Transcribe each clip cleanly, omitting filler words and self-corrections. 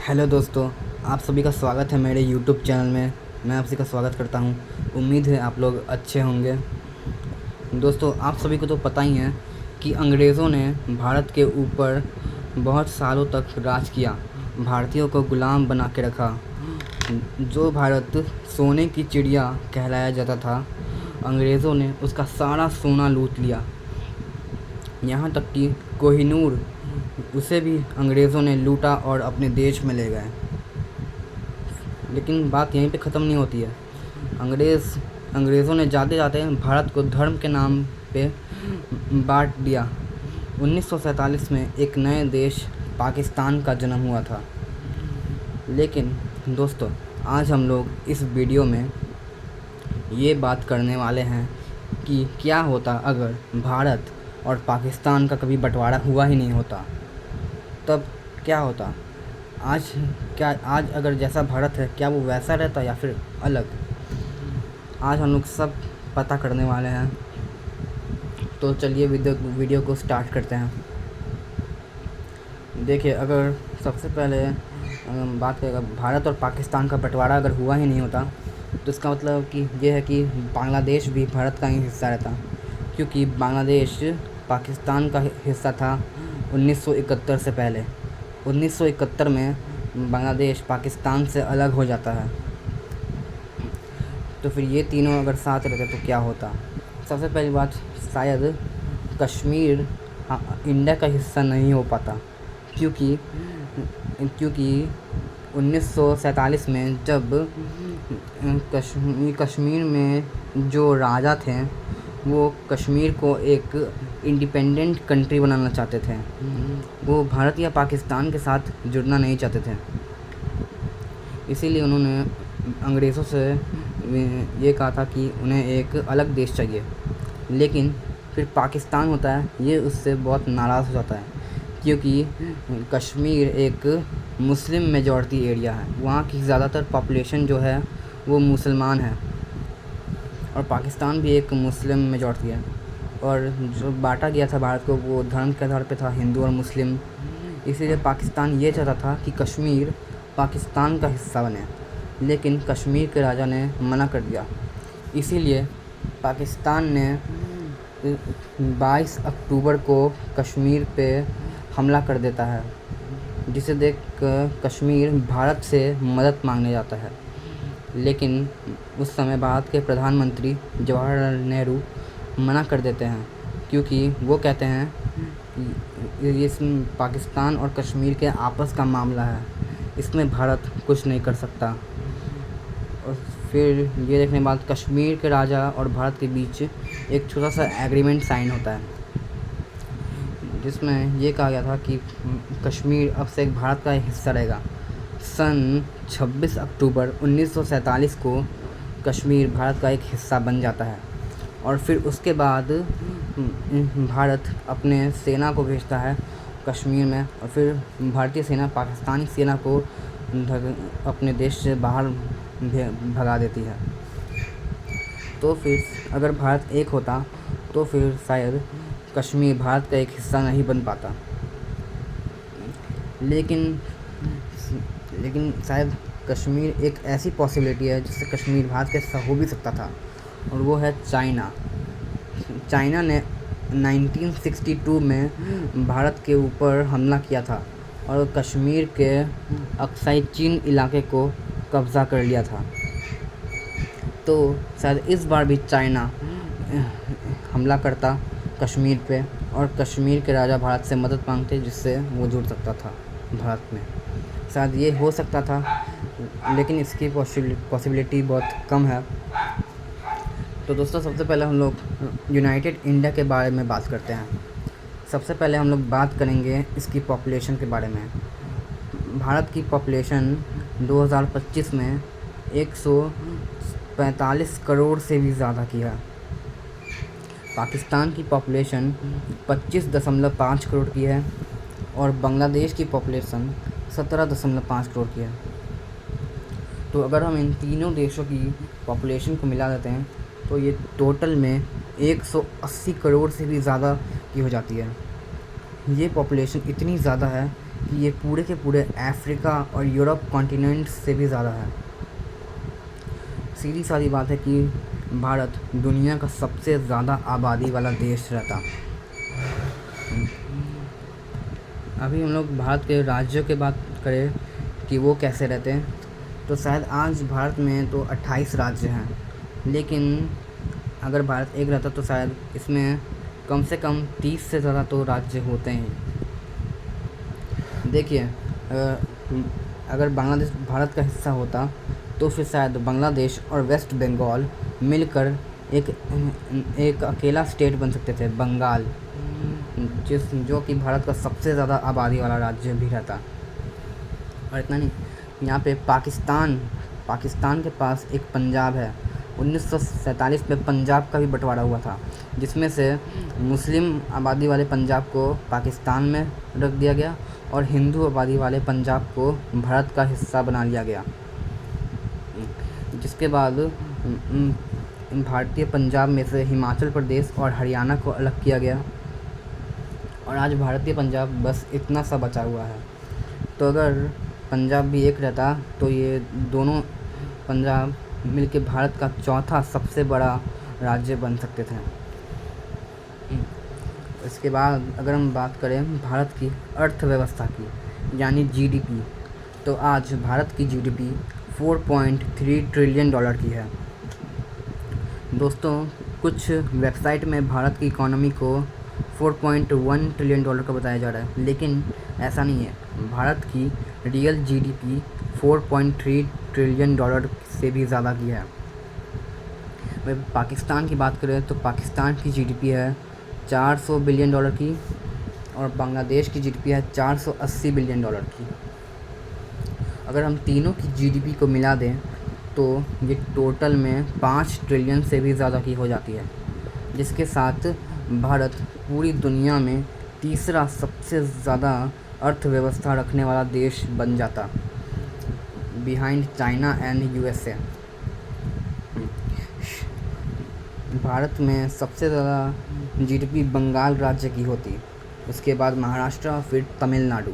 Hello दोस्तों, आप सभी का स्वागत है मेरे यूट्यूब चैनल में। मैं आप सभी का स्वागत करता हूं। उम्मीद है आप लोग अच्छे होंगे। दोस्तों, आप सभी को तो पता ही है कि अंग्रेज़ों ने भारत के ऊपर बहुत सालों तक राज किया, भारतीयों को गुलाम बना के रखा। जो भारत सोने की चिड़िया कहलाया जाता था, अंग्रेज़ों ने उसका सारा सोना लूट लिया। यहाँ तक कि कोहिनूर, उसे भी अंग्रेज़ों ने लूटा और अपने देश में ले गए। लेकिन बात यहीं पे ख़त्म नहीं होती है। अंग्रेज़ों ने जाते जाते भारत को धर्म के नाम पे बांट दिया। 1947 में एक नए देश पाकिस्तान का जन्म हुआ था। लेकिन दोस्तों, आज हम लोग इस वीडियो में ये बात करने वाले हैं कि क्या होता अगर भारत और पाकिस्तान का कभी बंटवारा हुआ ही नहीं होता। तब क्या होता? आज अगर जैसा भारत है, क्या वो वैसा रहता या फिर अलग? आज हम लोग सब पता करने वाले हैं। तो चलिए वीडियो को स्टार्ट करते हैं। देखिए, अगर सबसे पहले बात करें, भारत और पाकिस्तान का बंटवारा अगर हुआ ही नहीं होता तो इसका मतलब कि ये है कि बांग्लादेश भी भारत का ही हिस्सा रहता, क्योंकि बांग्लादेश पाकिस्तान का हिस्सा था 1971 से पहले। 1971 में बांग्लादेश पाकिस्तान से अलग हो जाता है। तो फिर ये तीनों अगर साथ रहते तो क्या होता? सबसे पहली बात, शायद कश्मीर इंडिया का हिस्सा नहीं हो पाता, क्योंकि 1947 में जब कश्मीर में जो राजा थे वो कश्मीर को एक इंडिपेंडेंट कंट्री बनाना चाहते थे। वो भारत या पाकिस्तान के साथ जुड़ना नहीं चाहते थे। इसीलिए उन्होंने अंग्रेज़ों से ये कहा था कि उन्हें एक अलग देश चाहिए। लेकिन फिर पाकिस्तान होता है, ये उससे बहुत नाराज़ हो जाता है, क्योंकि कश्मीर एक मुस्लिम मेजॉरिटी एरिया है। वहाँ की ज़्यादातर पॉपुलेशन जो है वो मुसलमान है, और पाकिस्तान भी एक मुस्लिम मेजॉरिटी है। और जो बांटा गया था भारत को, वो धर्म के आधार पे था, हिंदू और मुस्लिम। इसीलिए पाकिस्तान ये चाहता था कि कश्मीर पाकिस्तान का हिस्सा बने, लेकिन कश्मीर के राजा ने मना कर दिया। इसीलिए पाकिस्तान ने 22 अक्टूबर को कश्मीर पे हमला कर देता है, जिसे देख कश्मीर भारत से मदद मांगने जाता है। लेकिन उस समय भारत के प्रधानमंत्री जवाहरलाल नेहरू मना कर देते हैं, क्योंकि वो कहते हैं कि ये पाकिस्तान और कश्मीर के आपस का मामला है, इसमें भारत कुछ नहीं कर सकता। और फिर ये देखने के बाद कश्मीर के राजा और भारत के बीच एक छोटा सा एग्रीमेंट साइन होता है, जिसमें ये कहा गया था कि कश्मीर अब से भारत का एक हिस्सा रहेगा। सन 26 अक्टूबर 1947 को कश्मीर भारत का एक हिस्सा बन जाता है। और फिर उसके बाद भारत अपने सेना को भेजता है कश्मीर में, और फिर भारतीय सेना पाकिस्तानी सेना को अपने देश से बाहर भगा देती है। तो फिर अगर भारत एक होता तो फिर शायद कश्मीर भारत का एक हिस्सा नहीं बन पाता। लेकिन शायद कश्मीर एक ऐसी पॉसिबिलिटी है जिससे कश्मीर भारत का हिस्सा हो भी सकता था, और वो है चाइना। चाइना ने 1962 में भारत के ऊपर हमला किया था और कश्मीर के अक्साई चीन इलाके को कब्ज़ा कर लिया था। तो शायद इस बार भी चाइना हमला करता कश्मीर पे, और कश्मीर के राजा भारत से मदद मांगते, जिससे वो जुड़ सकता था भारत में। शायद ये हो सकता था, लेकिन इसकी पॉसिबिलिटी बहुत कम है। तो दोस्तों, सबसे पहले हम लोग यूनाइटेड इंडिया के बारे में बात करते हैं। सबसे पहले हम लोग बात करेंगे इसकी पॉपुलेशन के बारे में। भारत की पॉपुलेशन 2025 में 145 करोड़ से भी ज़्यादा की है। पाकिस्तान की पॉपुलेशन 25.5 करोड़ की है, और बांग्लादेश की पॉपुलेशन 17.5 करोड़ की है। तो अगर हम इन तीनों देशों की पॉपुलेशन को मिला देते हैं तो ये टोटल में 180 करोड़ से भी ज़्यादा की हो जाती है। ये पॉपुलेशन इतनी ज़्यादा है कि ये पूरे के पूरे अफ्रीका और यूरोप कॉन्टिनेंट से भी ज़्यादा है। सीधी सादी बात है कि भारत दुनिया का सबसे ज़्यादा आबादी वाला देश रहता। अभी हम लोग भारत के राज्यों की बात करें कि वो कैसे रहते हैं, तो शायद आज भारत में तो 28 राज्य हैं, लेकिन अगर भारत एक रहता तो शायद इसमें कम से कम 30 से ज़्यादा तो राज्य होते हैं। देखिए, अगर बांग्लादेश भारत का हिस्सा होता तो फिर शायद बांग्लादेश और वेस्ट बंगाल मिलकर एक अकेला स्टेट बन सकते थे, बंगाल, जो कि भारत का सबसे ज़्यादा आबादी वाला राज्य भी रहता। और इतना नहीं, यहाँ पे पाकिस्तान के पास एक पंजाब है। 1947 में पंजाब का भी बंटवारा हुआ था, जिसमें से मुस्लिम आबादी वाले पंजाब को पाकिस्तान में रख दिया गया और हिंदू आबादी वाले पंजाब को भारत का हिस्सा बना लिया गया। जिसके बाद भारतीय पंजाब में से हिमाचल प्रदेश और हरियाणा को अलग किया गया और आज भारतीय पंजाब बस इतना सा बचा हुआ है। तो अगर पंजाब भी एक रहता तो ये दोनों पंजाब मिलके भारत का चौथा सबसे बड़ा राज्य बन सकते थे। इसके बाद अगर हम बात करें भारत की अर्थव्यवस्था की, यानी जीडीपी, तो आज भारत की जीडीपी 4.3 ट्रिलियन डॉलर की है। दोस्तों, कुछ वेबसाइट में भारत की इकोनॉमी को 4.1 ट्रिलियन डॉलर का बताया जा रहा है, लेकिन ऐसा नहीं है। भारत की रियल जीडीपी 4.3 ट्रिलियन डॉलर से भी ज़्यादा की है। वह पाकिस्तान की बात करें तो पाकिस्तान की जीडीपी है 400 बिलियन डॉलर की और बांग्लादेश की जीडीपी है 480 बिलियन डॉलर की। अगर हम तीनों की जीडीपी को मिला दें तो ये टोटल में 5 ट्रिलियन से भी ज़्यादा की हो जाती है, जिसके साथ भारत पूरी दुनिया में तीसरा सबसे ज़्यादा अर्थव्यवस्था रखने वाला देश बन जाता, behind China and USA. Bharat में सबसे ज़्यादा जीडीपी बंगाल राज्य की होती, उसके बाद महाराष्ट्र, फिर तमिलनाडु।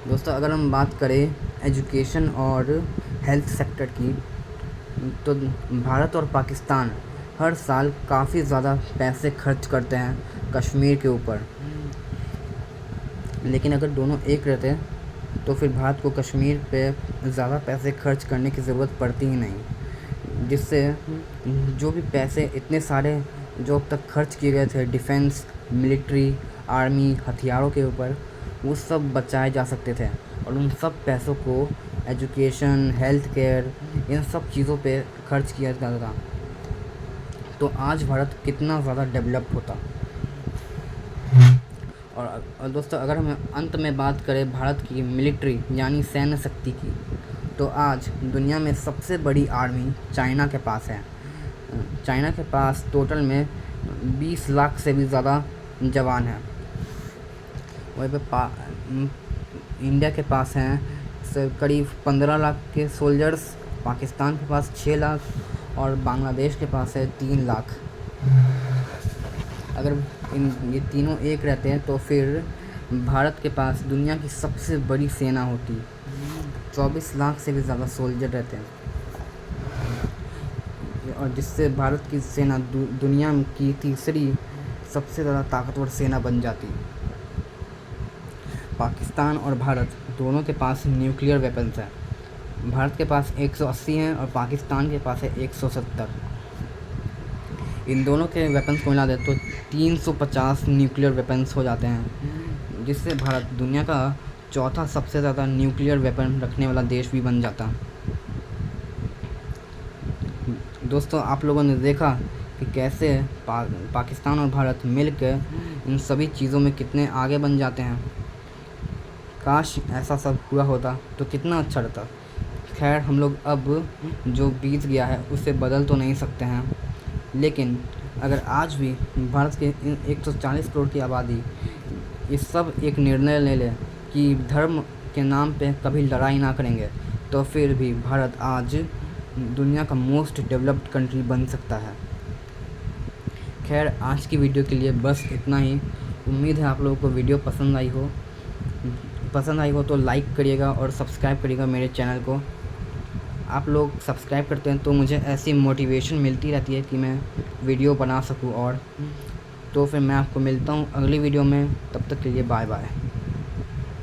दोस्तों, अगर हम बात करें एजुकेशन और हेल्थ सेक्टर की, तो भारत और पाकिस्तान हर साल काफ़ी ज़्यादा पैसे खर्च करते हैं कश्मीर के ऊपर, लेकिन अगर दोनों एक रहते तो फिर भारत को कश्मीर पे ज़्यादा पैसे खर्च करने की ज़रूरत पड़ती ही नहीं, जिससे जो भी पैसे इतने सारे जो अब तक खर्च किए गए थे डिफेंस, मिलिट्री, आर्मी, हथियारों के ऊपर, वो सब बचाए जा सकते थे और उन सब पैसों को एजुकेशन, हेल्थ केयर, इन सब चीज़ों पे खर्च किया जाता था, तो आज भारत कितना ज़्यादा डेवलप होता। और दोस्तों, अगर हम अंत में बात करें भारत की मिलिट्री यानी सैन्य शक्ति की, तो आज दुनिया में सबसे बड़ी आर्मी चाइना के पास है। चाइना के पास टोटल में 20 लाख से भी ज़्यादा जवान हैं। वहीं पे इंडिया के पास हैं करीब 15 लाख के सोल्जर्स, पाकिस्तान के पास 6 लाख और बांग्लादेश के पास है 3 लाख। अगर ये तीनों एक रहते हैं तो फिर भारत के पास दुनिया की सबसे बड़ी सेना होती, 24 लाख से भी ज़्यादा सोल्जर रहते हैं, और जिससे भारत की सेना दुनिया की तीसरी सबसे ज़्यादा ताकतवर सेना बन जाती। पाकिस्तान और भारत दोनों के पास न्यूक्लियर वेपन्स हैं। भारत के पास 180 हैं और पाकिस्तान के पास है 170। इन दोनों के वेपन्स को मिला दे तो 350 न्यूक्लियर वेपन्स हो जाते हैं, जिससे भारत दुनिया का चौथा सबसे ज़्यादा न्यूक्लियर वेपन रखने वाला देश भी बन जाता। दोस्तों, आप लोगों ने देखा कि कैसे पाकिस्तान और भारत मिलकर इन सभी चीज़ों में कितने आगे बन जाते हैं। काश ऐसा सब हुआ होता तो कितना अच्छा रहता। खैर, हम लोग अब जो बीत गया है उसे बदल तो नहीं सकते हैं, लेकिन अगर आज भी भारत के 140 करोड़ की आबादी ये सब एक निर्णय ले ले कि धर्म के नाम पे कभी लड़ाई ना करेंगे, तो फिर भी भारत आज दुनिया का मोस्ट डेवलप्ड कंट्री बन सकता है। खैर, आज की वीडियो के लिए बस इतना ही। उम्मीद है आप लोगों को वीडियो पसंद आई हो। पसंद आई हो तो लाइक करिएगा और सब्सक्राइब करिएगा मेरे चैनल को। आप लोग सब्सक्राइब करते हैं तो मुझे ऐसी मोटिवेशन मिलती रहती है कि मैं वीडियो बना सकूं। और तो फिर मैं आपको मिलता हूं अगली वीडियो में, तब तक के लिए बाय बाय।